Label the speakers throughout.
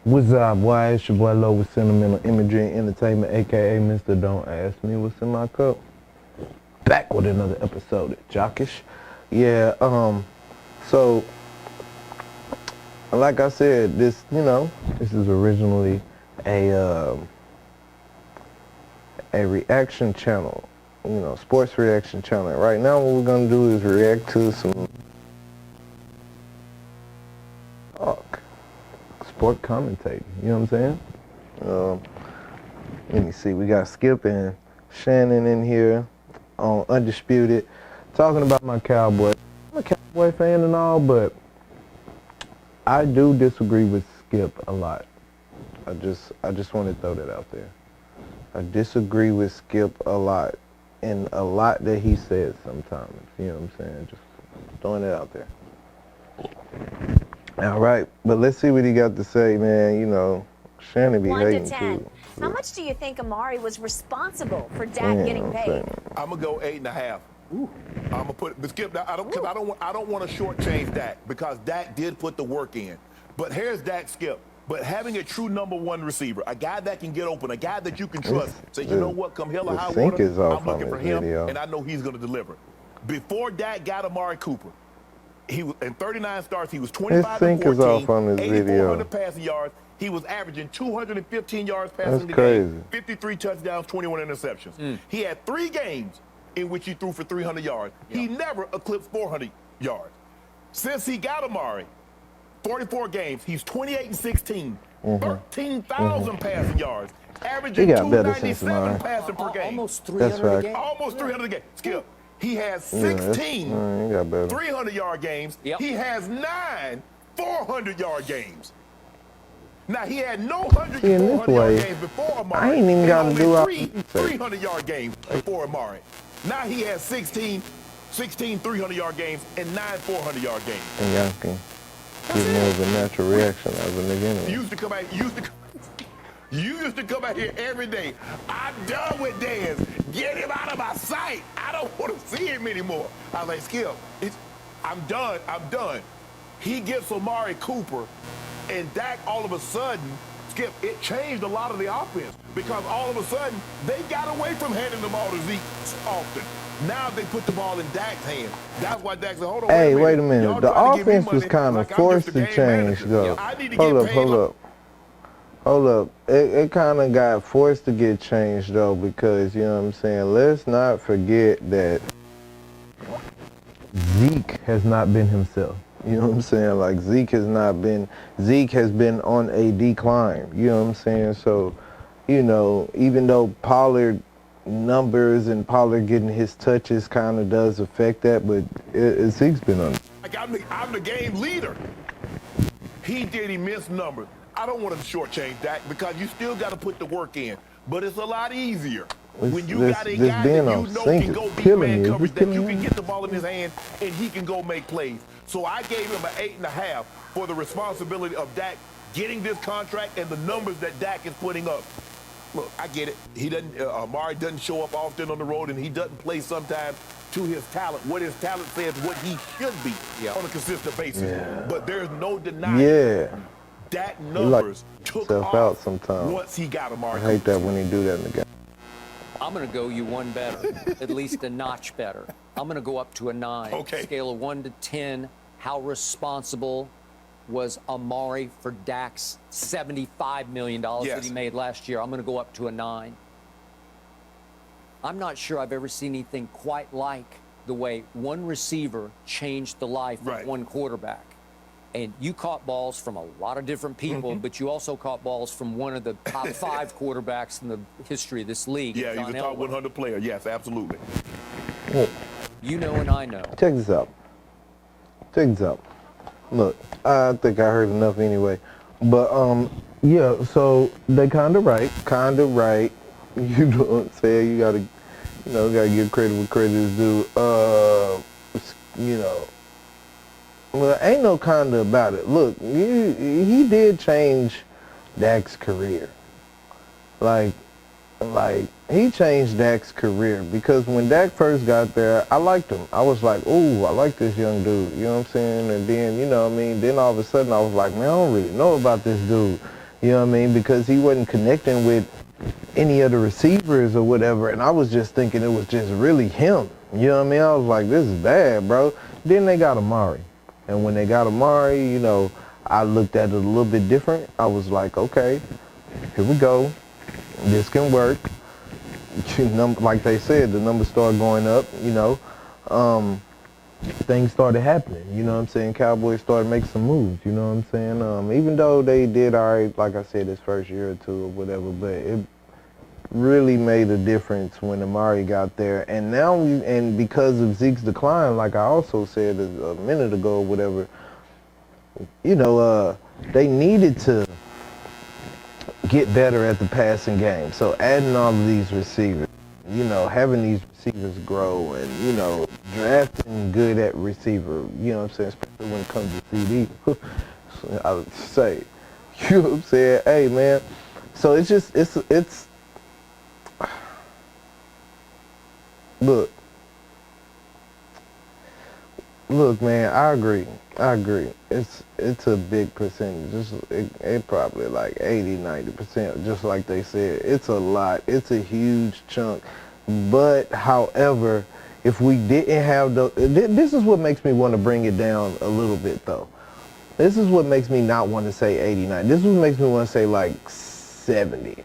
Speaker 1: What's up, boy? It's your boy Low with Sentimental Imagery and Entertainment, aka Mr. Don't Ask Me What's in My Cup. Back with another episode of Jockish. Yeah, so like I said, this is originally a reaction channel, sports reaction channel. Right now what we're gonna do is react to some talk. Sport commentating, you know what I'm saying? Let me see, we got Skip and Shannon in here on Undisputed, talking about my Cowboys. I'm a Cowboy fan and all, but I do disagree with Skip a lot. I just want to throw that out there. I disagree with Skip a lot, and a lot that he says sometimes, you know what I'm saying? Just throwing it out there. All right, but let's see what he got to say, man. Shannon be
Speaker 2: 1
Speaker 1: hating
Speaker 2: to 10.
Speaker 1: too.
Speaker 2: How much do you think Amari was responsible for Dak getting paid?
Speaker 3: I'm gonna go 8.5. I'm gonna put Skip. I don't want to shortchange Dak because Dak did put the work in. But here's Dak, Skip. But having a true number one receiver, a guy that can get open, a guy that you can trust, say, you know what, come hell or high water, I'm looking for him, and I know he's gonna deliver. Before Dak got Amari Cooper, he was in 39 starts. He was 25 and 14, 8,400 passing yards. He was averaging 215 yards passing the game, 53 touchdowns, 21 interceptions. He had 3 games in which he threw for 300 yards. He never eclipsed 400 yards. Since he got Amari, 44 games, he's 28 and 16, 13,000 passing yards, averaging 297 passing per game.
Speaker 4: Almost 300 a game.
Speaker 3: Almost 300 a game. Skip. He has 16 300-yard games.
Speaker 4: Yep.
Speaker 3: He has 9 400-yard games. Now, he had no 400-yard games before Amari.
Speaker 1: I ain't even got to do
Speaker 3: 300-yard games before Amari. Now he has 16 300-yard games and 9 400-yard games.
Speaker 1: And y'all can get more of a natural reaction out of a nigga anyway.
Speaker 3: You used to come out here every day. I'm done with Dez. Get him out of my sight. I don't want to see him anymore. I was like, Skip, I'm done. He gets Amari Cooper, and Dak all of a sudden, Skip, it changed a lot of the offense because all of a sudden they got away from handing the ball to Zeke often. Now they put the ball in Dak's hand. That's why Dak said, hold on.
Speaker 1: Hey, wait a minute. The offense was kind of forced to change, though. Hold up. It kind of got forced to get changed, though, because, you know what I'm saying, let's not forget that Zeke has not been himself. You know what I'm saying? Like, Zeke has been on a decline. You know what I'm saying? So, even though Pollard numbers and Pollard getting his touches kind of does affect that, but Zeke's been on.
Speaker 3: Like, I'm the game leader. He missed numbers. I don't want to shortchange that because you still got to put the work in. But it's a lot easier when you got a guy that you know can go beat man coverage, that you can get the ball in his hand and he can go make plays. So I gave him an 8.5 for the responsibility of Dak getting this contract and the numbers that Dak is putting up. Look, I get it. Amari doesn't show up often on the road, and he doesn't play sometimes to his talent. What his talent says, what he should be on a consistent basis. Yeah. But there's no denying Dak numbers took off
Speaker 1: sometimes
Speaker 3: once he got Amari.
Speaker 1: I hate that when he do that in the game.
Speaker 4: I'm going to go you one better, at least a notch better. I'm going to go up to a 9.
Speaker 3: Okay.
Speaker 4: Scale of 1 to 10. How responsible was Amari for Dak's $75 million that he made last year? I'm going to go up to a 9. I'm not sure I've ever seen anything quite like the way one receiver changed the life of one quarterback. And you caught balls from a lot of different people, but you also caught balls from one of the top 5 quarterbacks in the history of this league.
Speaker 3: Yeah, he's a top 100 player. Yes, absolutely.
Speaker 4: You know and I know.
Speaker 1: Check this out. Look, I think I heard enough anyway. But, yeah, so they kind of right. You know what I'm saying? You gotta give credit where credit is due. Well, ain't no kinda about it. Look, he did change Dak's career. Like, he changed Dak's career because when Dak first got there, I liked him. I was like, ooh, I like this young dude. You know what I'm saying? And then, then all of a sudden I was like, man, I don't really know about this dude. You know what I mean? Because he wasn't connecting with any other receivers or whatever, and I was just thinking it was just really him. You know what I mean? I was like, this is bad, bro. Then they got Amari. And when they got Amari, you know, I looked at it a little bit different. I was like, okay, here we go. This can work. Like they said, the numbers started going up, you know. Things started happening, you know what I'm saying? Cowboys started making some moves, you know what I'm saying? Even though they did all right, like I said, this first year or two or whatever, but it really made a difference when Amari got there. And now, and because of Zeke's decline, like I also said a minute ago or whatever, you know, they needed to get better at the passing game. So adding all of these receivers, you know, having these receivers grow and, you know, drafting good at receiver, you know what I'm saying, especially when it comes to CD, I would say, you know what I'm saying, hey, man. So it's just, it's, look, man, I agree. It's a big percentage. It probably like 80-90%, just like they said. It's a lot. It's a huge chunk. But however, if we didn't have this is what makes me want to bring it down a little bit, though. This is what makes me not want to say 89. This is what makes me want to say like 70,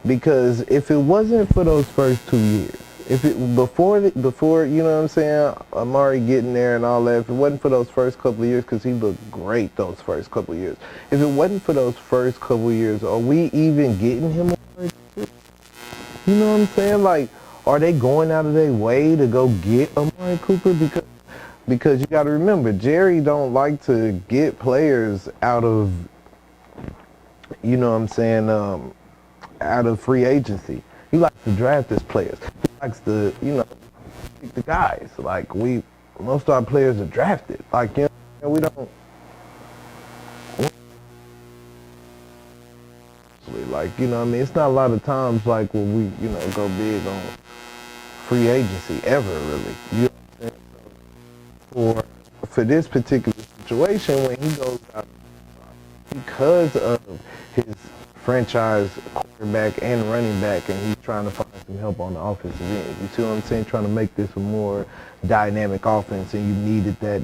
Speaker 1: because if it wasn't for those first 2 years, if it before you know what I'm saying, Amari getting there and all that, if it wasn't for those first couple of years, because he looked great those first couple of years, if it wasn't for those first couple of years, are we even getting him? You know what I'm saying? Like, are they going out of their way to go get Amari Cooper? Because you got to remember, Jerry don't like to get players out of, you know what I'm saying, out of free agency. He likes to draft his players. He likes to, you know, pick the guys. Like, most of our players are drafted. Like, you know, we don't. Like, you know what I mean? It's not a lot of times, like, when we, you know, go big on free agency ever, really. You know what I'm saying? For this particular situation, when he goes out, because of his franchise quarterback and running back, and he's trying to find some help on the offensive end. You see what I'm saying? Trying to make this a more dynamic offense, and you needed that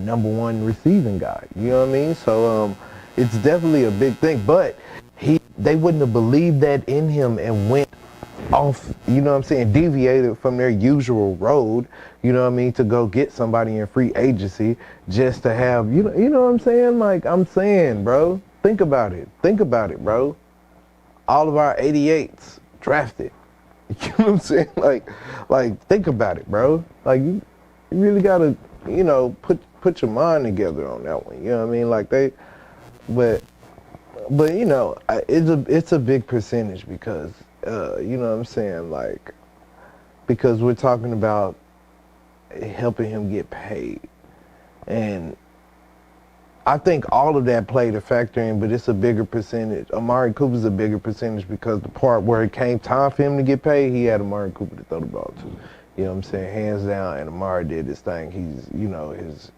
Speaker 1: #1 receiving guy. You know what I mean? So it's definitely a big thing. But they wouldn't have believed that in him and went off, you know what I'm saying, deviated from their usual road, you know what I mean, to go get somebody in free agency just to have, you know what I'm saying? Like, I'm saying, bro, think about it, bro. All of our 88s drafted. You know what I'm saying? Like think about it, bro. Like, you really gotta, you know, put your mind together on that one. You know what I mean? Like, but you know, it's a big percentage because you know what I'm saying, like, because we're talking about helping him get paid, and I think all of that played a factor in, but it's a bigger percentage. Amari Cooper's a bigger percentage because the part where it came time for him to get paid, he had Amari Cooper to throw the ball to. You know what I'm saying? Hands down, and Amari did his thing. He's, you know, his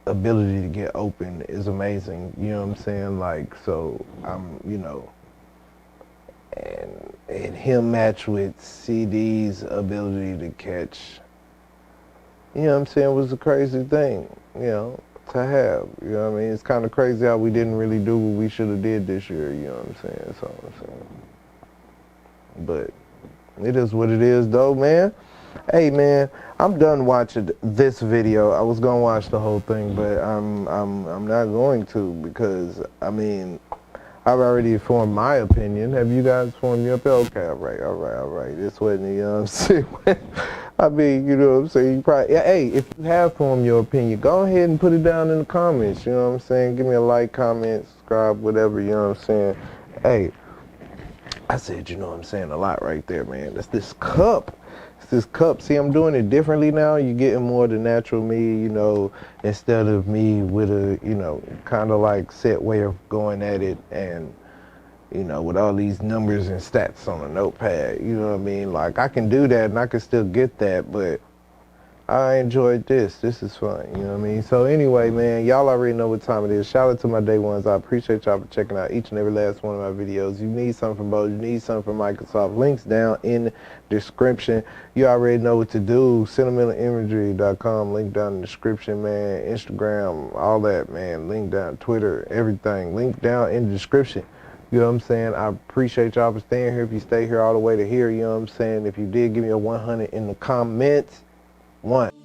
Speaker 1: ability to get open is amazing. You know what I'm saying? Like, so you know, and him matched with CD's ability to catch, you know what I'm saying, was a crazy thing, you know, to have. You know what I mean? It's kind of crazy how we didn't really do what we should have did this year, you know what I'm saying? So I'm saying. But it is what it is, though, man. Hey, man, I'm done watching this video. I was gonna watch the whole thing, but I'm not going to, because I mean, I've already formed my opinion. Have you guys formed your opinion? Okay, all right. This wasn't, you know what I'm saying? I mean, you know what I'm saying? You probably, yeah, hey, if you have formed your opinion, go ahead and put it down in the comments. You know what I'm saying? Give me a like, comment, subscribe, whatever. You know what I'm saying? Hey, I said, you know what I'm saying, a lot right there, man. It's this cup. See, I'm doing it differently now. You're getting more the natural me, you know, instead of me with a, you know, kind of like set way of going at it, and, you know, with all these numbers and stats on a notepad, you know what I mean? Like, I can do that and I can still get that, but I enjoyed this. This is fun, you know what I mean? So anyway, man, y'all already know what time it is. Shout out to my day ones. I appreciate y'all for checking out each and every last one of my videos. You need something from Bose, you need something from Microsoft. Links down in the description. You already know what to do. SentimentalImagery.com, link down in the description, man. Instagram, all that, man. Link down, Twitter, everything. Link down in the description. You know what I'm saying? I appreciate y'all for staying here. If you stay here all the way to here, you know what I'm saying? If you did, give me a 100 in the comments. 1.